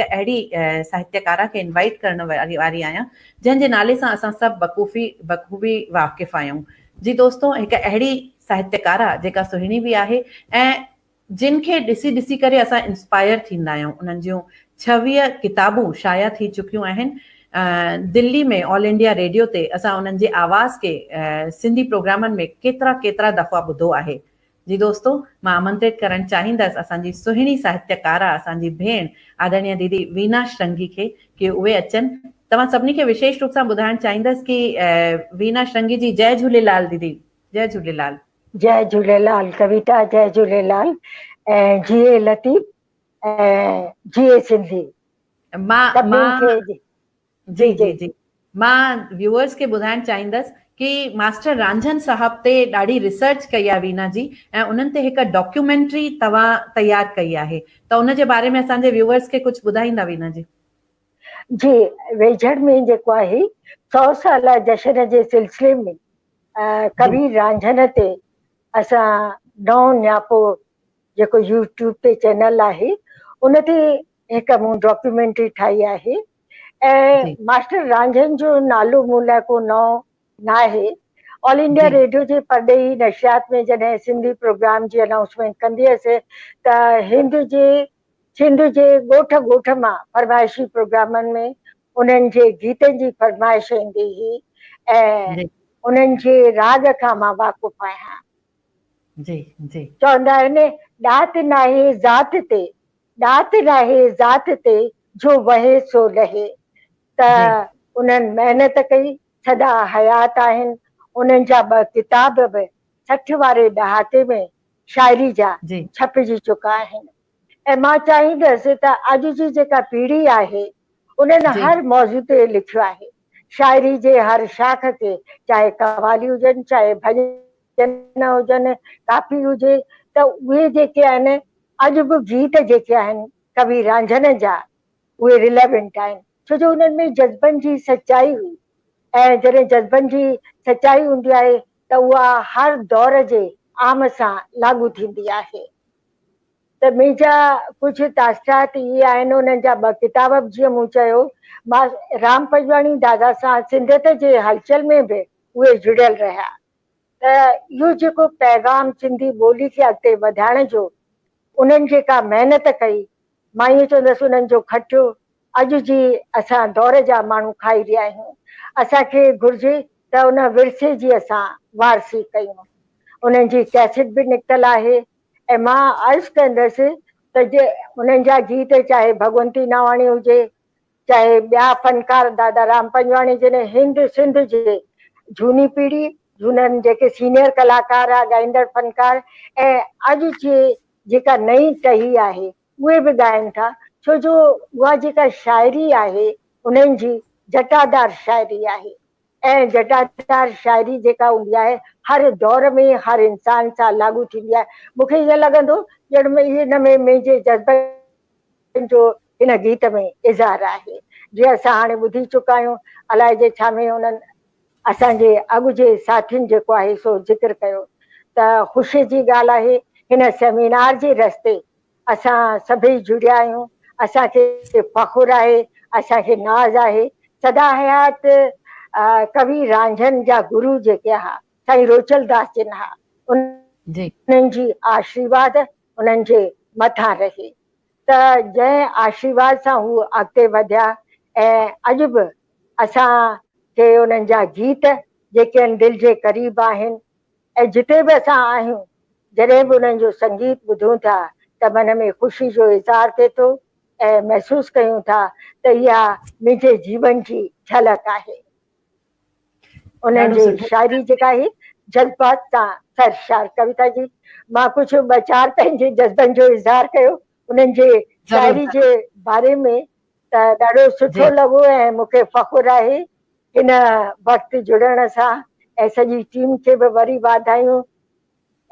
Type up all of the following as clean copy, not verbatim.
अहिड़ी साहित्यकारा खे इनवाइट करण वारी आहियां जंहिंजे नाले सां असां सभु बखूबी वाक़िफ़ आहियूं। जी दोस्तो, हिकु अहिड़ी साहित्यकारा जेका सुहिणी बि आहे ऐं जिन खे ॾिसी करे असां इंस्पायर थींदा आहियूं। उन्हनि जूं 26 किताबूं शाया थी चुकियूं आहिनि। दिल्ली में ऑल इंडिया रेडियो ते असां उन्हनि जे आवाज़ खे सिंधी प्रोग्रामनि में केतिरा दफ़ा ॿुधो आहे। जी दोस्तो, मां आमंत्रित करणु चाहींदसि असांजी सुहिणी साहित्यकारा, असांजी भेण आदरणीय दीदी वीना श्रृंगी खे कि उहे अचनि। तव्हां सभिनी खे विशेष रूप सां ॿुधाइणु चाहींदसि कि वीना श्रृंगी जी, जय झूलेलाल दीदी। जय झूलेलाल। जय झूलेलाल कविता, जय झूलेलाल। ऐं जीए लतीफ़ ऐं जीए सिंधी। जी मां व्यूअर्स खे ॿुधाइणु चाहींदसि कि मास्टर रांझन साहब ते ॾाढी रिसर्च कई आहे वीना जी, ऐं उन्हनि ते हिकु डॉक्यूमेंट्री तव्हां तयारु कई आहे, त उन जे बारे में असांजे व्यूअर्स खे कुझु ॿुधाईंदा वीना जी? जी, वेझड़ में जेको आहे 100 साल जश्न जे सिलसिले में कबीर रांझन ते असां नओं न्यापो जेको यूट्यूब ते चैनल आहे उन ते हिकु मूं डॉक्यूमेंट्री ठाही आहे। ऐं मास्टर रांझन जो नालो मूं लाइ को नओं न आहे। ऑल इंडिया रेडियो जे परॾेही नशियात में जॾहिं सिंधी प्रोग्राम जी अनाउंसमेंट कंदी हुअसि त सिंध जे ॻोठ मां फरमाइशी प्रोग्रामनि में उन्हनि जे गीतनि जी फरमाइश ईंदी हुई ऐं उन्हनि जे राग खां मां वाक़ुफ़ आहियां। चवंदा आहिनि ॾात नाहे ज़ात ते, ॾात नाहे ज़ात ते जो वहे सो लहे। त उन्हनि महिनत कई, सदा हयात आहिनि। उन्हनि जा 2 किताब बि 60 वारे ॾहाके में शाइरी जा छपिजी चुका आहिनि। ऐं मां चाहींदसि त अॼु जी जेका पीढ़ी आहे उन्हनि हर मौज़ू ते लिखियो आहे। शाइरी जे हर शाख ते, चाहे कवाली हुजनि, चाहे भॼन हुजनि, काफ़ी हुजे, त उहे जेके आहिनि अॼु बि गीत जेके आहिनि कबीर रांझन जा उहे रिलेवेंट आहिनि, छो जो उन्हनि में जज़्बनि जी सच्चाई हुई। ऐं जॾहिं जज़्बनि जी सच्चाई हूंदी आहे त उहा हर दौर जे आम सां लागू थींदी आहे। त मुंहिंजा कुझु तासिरात इहे आहिनि, उन्हनि जा 2 किताब जीअं मूं चयो, मां राम पंजवाणी दादा सां सिंधियत जे हलचल में बि उहे जुड़ियल रहिया। त इहो जेको पैगाम सिंधी ॿोली खे अॻिते वधाइण जो उन्हनि जेका महिनत कई, मां इहो चवंदसि उन्हनि जो खटियो अॼु जी असां दौर जा माण्हू खाई रहिया आहियूं। असांखे घुर्जे त उन विरसे जी असां वारसी कयूं। उन्हनि जी कैसेट बि निकितल आहे ऐं मां अर्ज़ु कंदसि त उन्हनि जा गीत चाहे भगवंती नावाणी हुजे, चाहे ॿिया फनकार दादा राम पंजवाणी, जॾहिं हिंद सिंध जे झूनी पीढ़ी, झूननि जेके सीनियर कलाकार आहे, ॻाईंदड़ फनकार, ऐं अॼु जे जेका नई टही आहे उहे बि ॻाइनि था, छो जो उहा जेका शाइरी आहे उन्हनि जी जटादार शाइरी आहे। ऐं जटादार शाइरी जेका हूंदी आहे हर दौर में हर इंसान सां लागू थींदी आहे। मूंखे ईअं लॻंदो ॼण हिन में मुंहिंजे जज़्बनि जो हिन गीत में इज़हार आहे। जीअं असां हाणे ॿुधी चुका आहियूं, अलाए जे छा में उन्हनि असांजे अॻु जे साथियुनि जेको आहे सो ज़िक्र कयो, त ख़ुशी जी ॻाल्हि आहे हिन सेमिनार जे रस्ते असां सभई जुड़िया आहियूं। असांखे फ़ख़ुरु आहे, असांखे नाज़ आहे। सदा हयात कबीर रांझन जा गुरु जेके हा साईं रोचल दास जिन हा, उन्हनि जी आशीर्वाद उन्हनि जे मथां रहे। त जंहिं आशीर्वाद सां हू अॻिते वधिया ऐं अॼु बि असांखे उन्हनि जा गीत जेके आहिनि दिलि जे क़रीब आहिनि। ऐं जिते बि असां आहियूं, जॾहिं बि उन्हनि जो संगीत ॿुधूं था त मन में ख़ुशी जो इज़हार थिए थो ऐं महसूस कयूं था त इहा मुंहिंजे जीवन जी झलक आहे। उन्हनि जी शाइरी जेका आहे जज़्बात सां सरशार। कविता जी, मां कुझु 2-4 पंहिंजे जज़्बनि जो इज़हार कयो उन्हनि जे शाइरी जे बारे में, त ॾाढो सुठो लॻो ऐं मूंखे फ़ख़ुरु आहे हिन वक़्तु जुड़ण सां। ऐं सॼी टीम खे बि वरी वाधायूं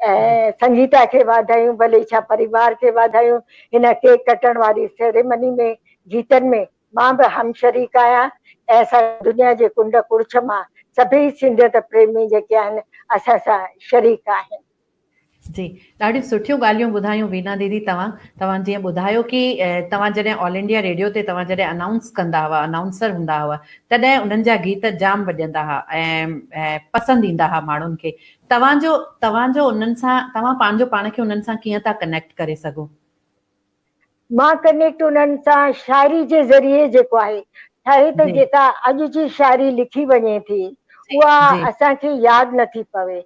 ऐं संगीता खे वाधायूं, भले छा परिवार खे वाधायूं। हिन केक कटण वारी सेरेमनी में गीतनि में मां बि हम शरीक आहियां ऐं असां दुनिया जे कुंड कुड़छ मां सभई सिंधियत प्रेमी जेके आहिनि असां सां शरीक आहिनि। जी, ॾाढियूं सुठियूं ॻाल्हियूं ॿुधायूं वीना दीदी तव्हां जीअं ॿुधायो कि तव्हां जॾहिं ऑल इंडिया रेडियो ते तव्हां जॾहिं अनाउंस कंदा हुआ, अनाउंसर हूंदा हुआ, तॾहिं उन्हनि जा गीत जाम वॼंदा हुआ ऐं पसंदि ईंदा हुआ माण्हुनि खे। तव्हांजो उन्हनि सां, तव्हां पंहिंजो पाण खे उन्हनि सां कीअं था कनेक्ट करे सघो? मां कनेक्ट उन्हनि सां शाइरी जे ज़रिए जेको आहे, छाहे त जी जेका अॼु जी शाइरी लिखी वञे थी जी उहा जी असांखे यादि नथी पवे।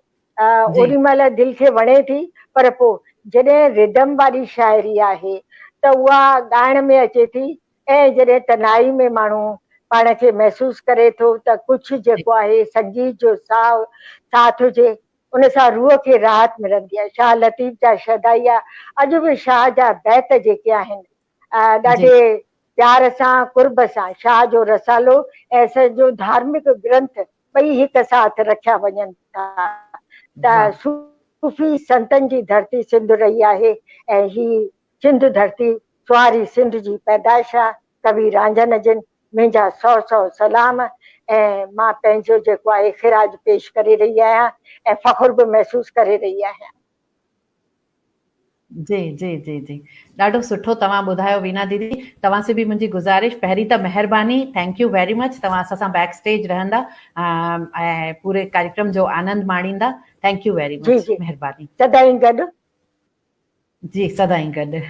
जी ओॾी महिल दिलि खे वणे थी, पर पोइ जॾहिं रिदम वारी शाइरी आहे त उहा ॻाइण में अचे थी। ऐं जॾहिं तनाई में माण्हू पाण खे महसूसु करे थो त कुझु जी जेको आहे संगीत जो साथ हुजे, उन सां रूह खे राहत मिलंदी आहे। शाह लतीफ़ जा शदाइया, अॼु बि शाह जा बैत जेके आहिनि जी ॾाढे प्यार सां, कुर्ब सां शाह जो रसालो ऐं सॼो धार्मिक ग्रंथ ॿई हिकु साथ रखिया वञनि था। वाह! त सूफ़ी संतनि जी धरती सिंध रही आहे ऐं ही सिंध धरती सुवारी सिंध जी पैदाइश आहे। कवि रांझन जिन मुंहिंजा 100 सलाम ऐं मां पंहिंजो जेको आहे ख़िराज पेश करे रही आहियां ऐं फ़ख़ुर बि महसूसु करे रही आहियां। जी जी जी जी, ॾाढो सुठो तव्हां ॿुधायो वीना दीदी। तव्हां से बि मुंहिंजी गुज़ारिश, पहिरीं त महिरबानी, थैंक यू वेरी मच। तव्हां असां सां बैक स्टेज रहंदा ऐं पूरे कार्यक्रम जो आनंद माणींदा। थैंक यू वेरी जी मच, जी, महिरबानी। सदाईं गॾु। जी, सदाईं गॾु।